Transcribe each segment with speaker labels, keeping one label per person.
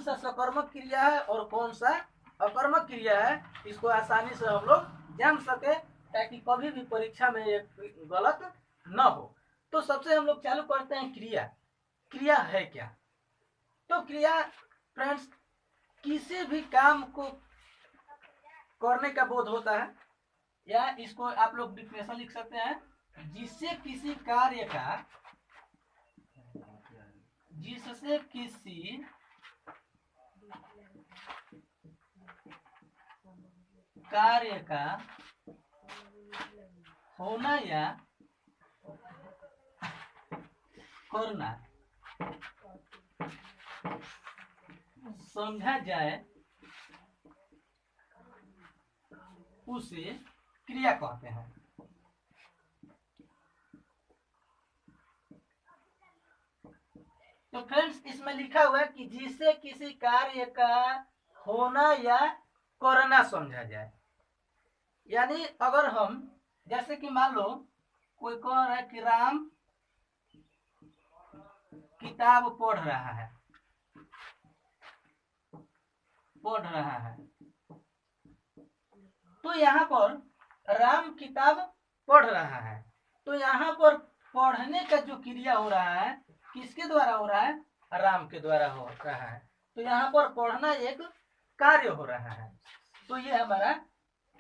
Speaker 1: सा सकर्मक क्रिया है और कौन सा अकर्मक क्रिया है, इसको आसानी से हम लोग जान सके ताकि कभी भी परीक्षा में ये गलत न हो। तो सबसे हम लोग चालू करते हैं क्रिया। क्रिया है क्या? तो क्रिया फ्रेंड्स किसी भी काम को करने का बोध होता है, या इसको आप लोग डिफिनेशन लिख सकते हैं, जिससे किसी कार्य का होना या करना समझा जाए उसे क्रिया कहते हैं। तो फ्रेंड्स इसमें लिखा हुआ है कि जिससे किसी कार्य का होना या करना समझा जाए, यानी अगर हम जैसे कि मान लो कोई कह रहा है कि राम किताब पढ़ रहा है, तो यहाँ पर राम किताब पढ़ रहा है, तो यहाँ पर पढ़ने का जो क्रिया हो रहा है किसके द्वारा हो रहा है? राम के द्वारा हो रहा है। तो यहाँ पर पढ़ना एक कार्य हो रहा है, तो ये हमारा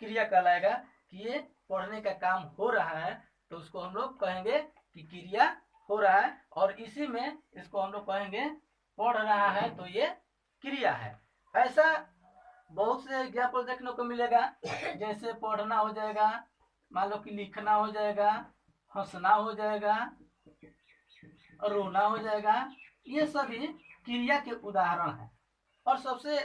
Speaker 1: क्रिया कहलाएगा कि ये पढ़ने का काम हो रहा है, तो उसको हम लोग कहेंगे कि क्रिया हो रहा है। और इसी में इसको हम लोग कहेंगे पढ़ रहा है, तो ये क्रिया है। ऐसा बहुत से एग्जाम्पल देखने को मिलेगा, जैसे पढ़ना हो जाएगा, मान लो कि लिखना हो जाएगा, हंसना हो जाएगा, रोना हो जाएगा, ये सभी क्रिया के उदाहरण हैं। और सबसे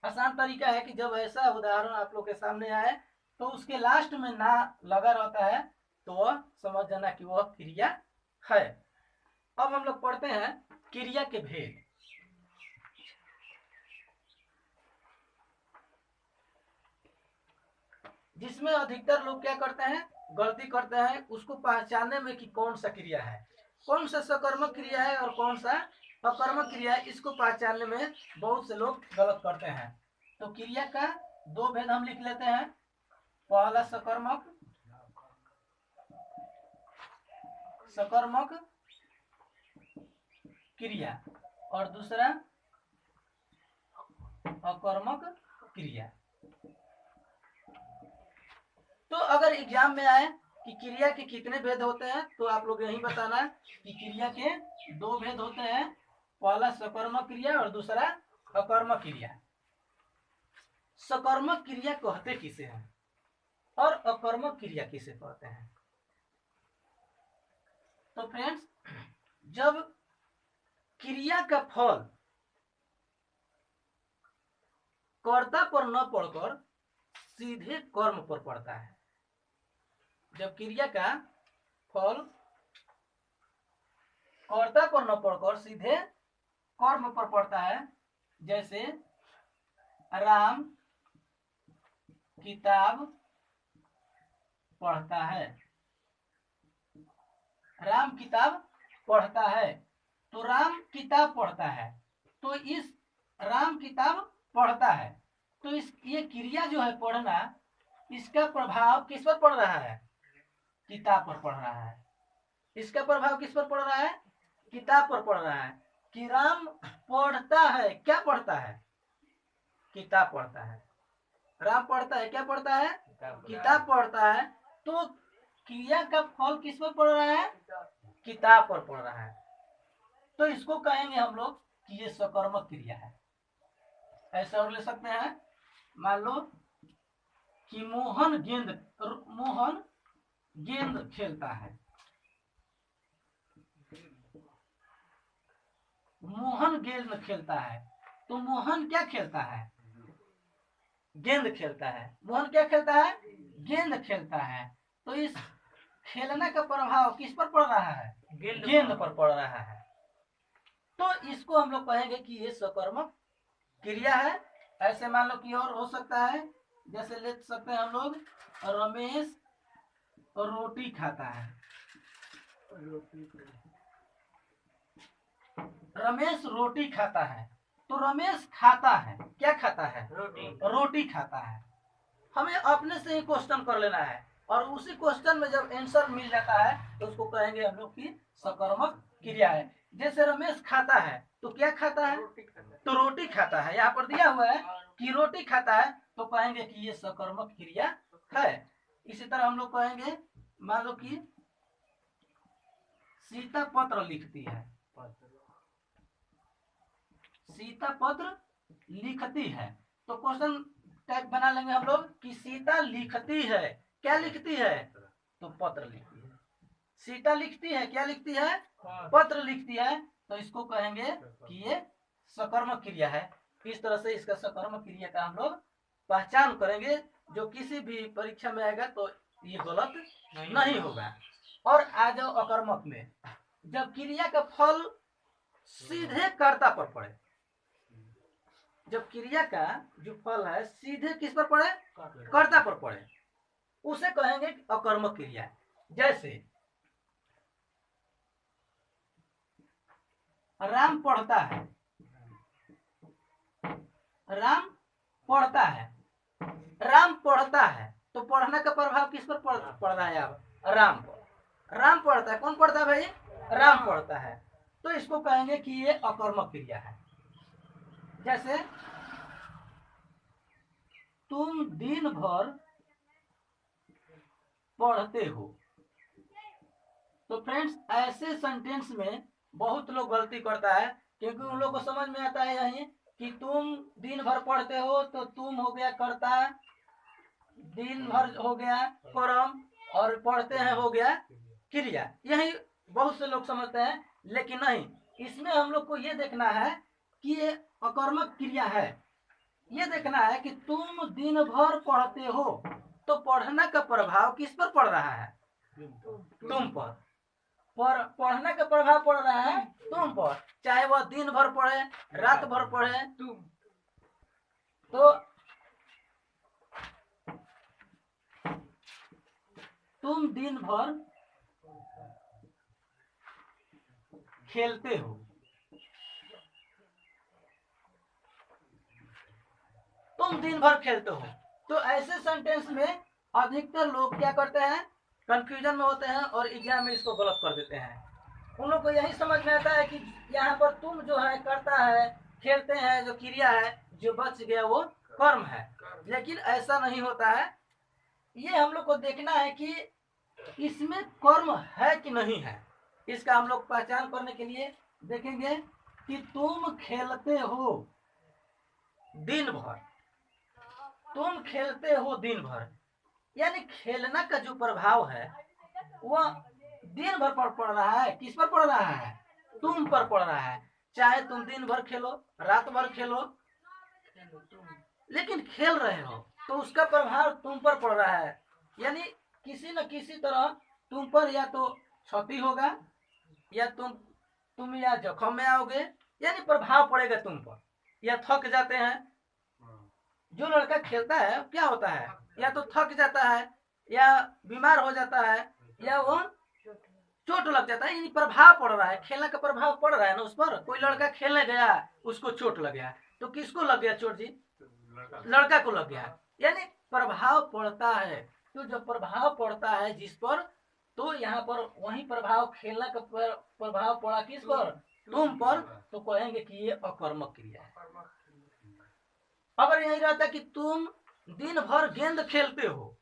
Speaker 1: आसान तरीका है कि जब ऐसा उदाहरण आप लोग के सामने आए तो उसके लास्ट में ना लगा रहता है, तो वह समझ जाना कि वह क्रिया है। अब हम लोग पढ़ते हैं क्रिया के भेद। जिसमें अधिकतर लोग क्या करते हैं, गलती करते हैं उसको पहचानने में कि कौन सा क्रिया है, कौन सा सकर्मक क्रिया है और कौन सा अकर्मक क्रिया है, इसको पहचानने में बहुत से लोग गलत करते हैं। तो क्रिया का दो भेद हम लिख लेते हैं। पहला सकर्मक क्रिया और दूसरा अकर्मक क्रिया। तो अगर एग्जाम में आए कि क्रिया के कितने भेद होते हैं, तो आप लोग यही बताना कि क्रिया के दो भेद होते हैं, पहला सकर्मक क्रिया और दूसरा अकर्मक क्रिया। सकर्मक क्रिया कहते किसे हैं और अकर्मक क्रिया किसे कहते हैं? तो फ्रेंड्स जब क्रिया का फल कर्ता पर न पड़कर सीधे कर्म पर पड़ता है, जब क्रिया का फल कर्ता पर न पड़कर सीधे कर्म पर पड़ता है, जैसे राम किताब पढ़ता है, राम किताब पढ़ता है, तो राम किताब पढ़ता है, तो इस राम किताब पढ़ता है, तो इस ये क्रिया जो है पढ़ना, इसका प्रभाव किस पर पड़ रहा है? किताब पर पड़ रहा है। इसका प्रभाव किस पर पड़ रहा है? किताब पर पड़ रहा है। कि राम पढ़ता है, क्या पढ़ता है? किताब पढ़ता है। राम पढ़ता है, क्या पढ़ता है? किताब पढ़ता है। तो क्रिया का फल किस पर पड़ रहा है? किताब पर पड़ रहा है। तो इसको कहेंगे हम लोग कि ये सकर्मक क्रिया है। ऐसा और ले सकते हैं, मान लो कि मोहन गेंद खेलता है, मोहन गेंद खेलता है, तो मोहन क्या खेलता है? गेंद खेलता है। मोहन क्या खेलता है? गेंद खेलता है। तो इस खेलने का प्रभाव किस पर पड़ रहा है? गेंद पर पड़ रहा है। तो इसको हम लोग कहेंगे कि ये सकर्मक क्रिया है। ऐसे मान लो कि और हो सकता है, जैसे ले सकते हैं हम लोग, रमेश रोटी खाता है, रमेश रोटी खाता है, तो रमेश खाता है, क्या खाता है?
Speaker 2: रोटी।
Speaker 1: रोटी खाता है। हमें अपने से ही क्वेश्चन कर लेना है और उसी क्वेश्चन में जब आंसर मिल जाता है तो उसको कहेंगे हम लोग की सकर्मक क्रिया है। जैसे रमेश खाता है तो क्या खाता है? तो रोटी खाता है। यहाँ पर दिया हुआ है कि रोटी खाता है तो कहेंगे कि ये सकर्मक क्रिया है। इसी तरह हम लोग कहेंगे, मान लो कि सीता पत्र लिखती है, सीता पत्र लिखती है, तो क्वेश्चन टाइप बना लेंगे हम लोग कि सीता लिखती है, क्या लिखती है? तो पत्र लिखती है। सीता लिखती है, क्या लिखती है? पत्र लिखती है, तो इसको कहेंगे कि ये सकर्मक क्रिया है। इस तरह से इसका सकर्मक क्रिया का हम लोग पहचान करेंगे, जो किसी भी परीक्षा में आएगा तो ये गलत नहीं होगा। और आ जाओ अकर्मक में, जब क्रिया का फल सीधे कर्ता पर पड़े, जब क्रिया का जो फल है सीधे किस पर पड़े? कर्ता पर पड़े, उसे कहेंगे अकर्मक क्रिया। जैसे राम पढ़ता है, राम पढ़ता है, राम पढ़ता है, तो पढ़ने का प्रभाव किस पर पड़ रहा है? अब राम पर। राम पढ़ता है, कौन पढ़ता है भाई? राम पढ़ता है, तो इसको कहेंगे कि ये अकर्मक क्रिया है। जैसे तुम दिन भर पढ़ते हो, तो फ्रेंड्स ऐसे सेंटेंस में बहुत लोग गलती करता है, क्योंकि उन लोग को समझ में आता है यही कि तुम दिन भर पढ़ते हो, तो तुम हो गया कर्ता, दिन भर हो गया कर्म, और पढ़ते हैं हो गया क्रिया। यही बहुत से लोग समझते हैं, लेकिन नहीं, इसमें हम लोग को ये देखना है कि ये अकर्मक क्रिया है। ये देखना है कि तुम दिन भर पढ़ते हो, तो पढ़ने का प्रभाव किस पर पड़ रहा है? तुम पर। पढ़ने का प्रभाव पड़ रहा है तुम पर, चाहे वह दिन भर पढ़े, रात भर पढ़े। तो तुम दिन भर खेलते हो, तुम दिन भर खेलते हो, तो ऐसे सेंटेंस में अधिकतर लोग क्या करते हैं? कंफ्यूजन में होते हैं और एग्जाम में इसको गलत कर देते हैं। उन लोग को यही समझ में आता है कि यहाँ पर तुम जो है करता है, खेलते हैं जो क्रिया है, जो बच गया वो कर्म है, लेकिन ऐसा नहीं होता है। ये हम लोग को देखना है कि इसमें कर्म है कि नहीं है। इसका हम लोग पहचान करने के लिए देखेंगे कि तुम खेलते हो दिन भर, तुम खेलते हो दिन भर, यानी खेलना का जो प्रभाव है वह दिन भर पर पड़ रहा है। किस पर पड़ रहा है? तुम पर पड़ रहा है। चाहे तुम दिन भर खेलो, रात भर खेलो, लेकिन खेल रहे हो तो उसका प्रभाव तुम पर पड़ रहा है। यानी किसी न किसी तरह तुम पर या तो क्षति होगा, या तुम या जख्म में आओगे, यानी प्रभाव पड़ेगा तुम पर, या थक जाते हैं। जो लड़का खेलता है क्या होता है? या तो थक जाता है, या बीमार हो जाता है, या वो चोट लग जाता है, यानी प्रभाव पड़ रहा है, खेलने का प्रभाव पड़ रहा है ना उस पर। कोई लड़का खेलने गया, उसको चोट लग गया, तो किसको लग गया चोट जी? लड़का को लग गया, यानी प्रभाव पड़ता है। तो जब प्रभाव पड़ता है जिस पर, तो यहाँ पर वही प्रभाव, खेलने का प्रभाव पड़ा किस पर? तुम पर, तो कहेंगे कि ये अकर्मक क्रिया है। अगर यही रहता कि तुम दिन भर गेंद खेलते हो,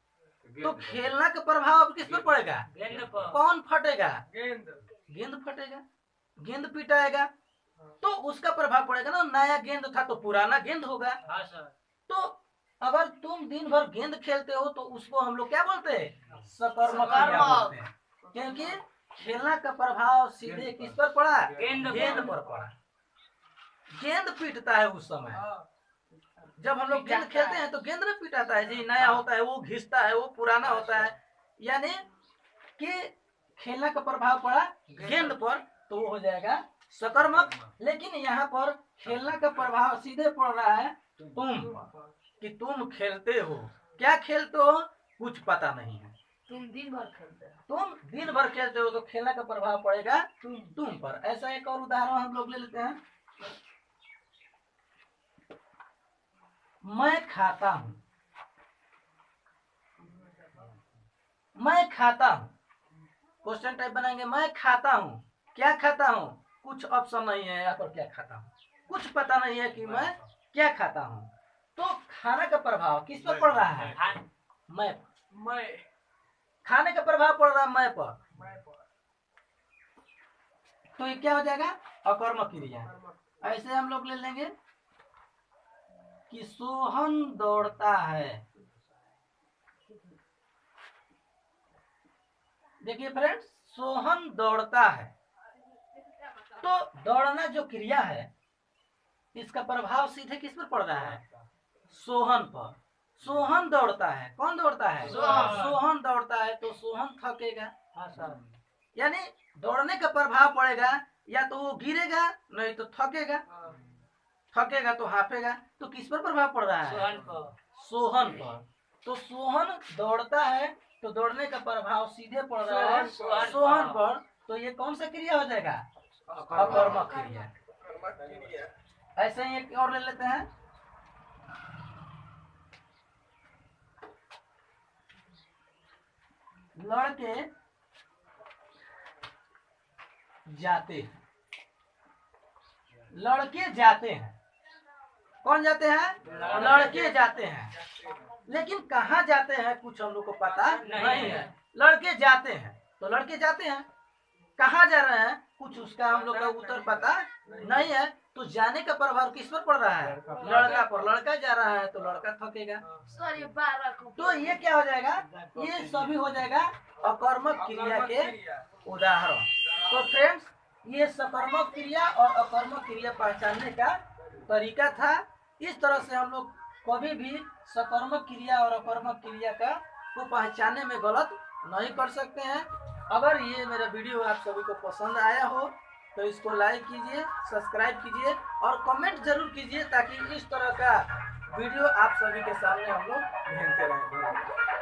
Speaker 1: तो खेलना का प्रभाव किस पर पड़ेगा? गेंद पर। कौन फटेगा? गेंद फटेगा, गेंद पिटाएगा, तो उसका प्रभाव पड़ेगा ना। नया गेंद था तो पुराना गेंद होगा। हाँ सर। तो अगर तुम दिन भर गेंद खेलते हो तो उसको हम लोग क्या बोलते हैं? सकर्मक क्रिया बोलते हैं, क्योंकि खेलना का प्रभाव सीधे किस पर पड़ा? गेंद पर पड़ा। गेंद पीटता है उस समय, जब हम लोग गेंद खेलते हैं तो गेंद में पिटाता है जी, नया होता है वो घिसता है, वो पुराना होता है, यानी कि खेलने का प्रभाव पड़ा गेंद पर, तो वो हो जाएगा सकर्मक। लेकिन यहाँ पर खेलने का प्रभाव सीधे पड़ रहा है तुम पर, कि तुम खेलते हो। क्या खेलते हो कुछ पता नहीं है, तुम दिन भर खेलते हो, तुम दिन भर खेलते हो, तो खेलने का प्रभाव पड़ेगा तुम पर। ऐसा एक और उदाहरण हम लोग ले लेते हैं। मैं खाता हूं, मैं खाता हूं। क्वेश्चन टाइप बनाएंगे, मैं खाता हूं, क्या खाता हूं, कुछ ऑप्शन नहीं है यहाँ पर, क्या खाता हूं, कुछ पता नहीं है कि मैं क्या खाता हूं। तो खाना का प्रभाव किस पर पड़ रहा है? मैं। खाने का प्रभाव पड़ रहा है मैं पर, तो ये क्या हो जाएगा? अकर्मक क्रिया। ऐसे हम लोग ले लेंगे कि सोहन दौड़ता है। देखिए फ्रेंड्स, सोहन दौड़ता है, तो दौड़ना जो क्रिया है इसका प्रभाव सीधे किस पर पड़ रहा है? सोहन पर। सोहन दौड़ता है, कौन दौड़ता है? सोहन दौड़ता है, तो सोहन थकेगा। यानी दौड़ने का प्रभाव पड़ेगा, या तो वो गिरेगा, नहीं तो थकेगा, थकेगा तो हाफेगा। तो किस पर प्रभाव पड़ रहा है? सोहन पर। तो सोहन दौड़ता है, तो दौड़ने का प्रभाव सीधे पड़ रहा है सोहन पर। तो ये कौन सा क्रिया हो जाएगा? अकर्मक क्रिया। ऐसे ही एक और ले लेते हैं, लड़के जाते हैं, लड़के जाते हैं, कौन जाते हैं? लड़के जाते हैं। लेकिन कहाँ जाते हैं कुछ हम लोग को पता नहीं है। लड़के जाते हैं, तो लड़के जाते हैं, कहाँ जा रहे हैं कुछ उसका हम लोग का उत्तर पता नहीं है। तो जाने का प्रभाव किस पर पड़ रहा है? लड़का पर। लड़का जा रहा है तो लड़का थकेगा। तो ये क्या हो जाएगा? ये सभी हो जाएगा अकर्मक क्रिया के उदाहरण। तो फ्रेंड्स, ये सकर्मक क्रिया और अकर्मक क्रिया पहचानने का तरीका था। इस तरह से हम लोग कभी भी सकर्मक क्रिया और अकर्मक क्रिया को पहचानने में गलत नहीं कर सकते हैं। अगर ये मेरा वीडियो आप सभी को पसंद आया हो तो इसको लाइक कीजिए, सब्सक्राइब कीजिए और कमेंट जरूर कीजिए, ताकि इस तरह का वीडियो आप सभी के सामने हम लोग भेजते रहें।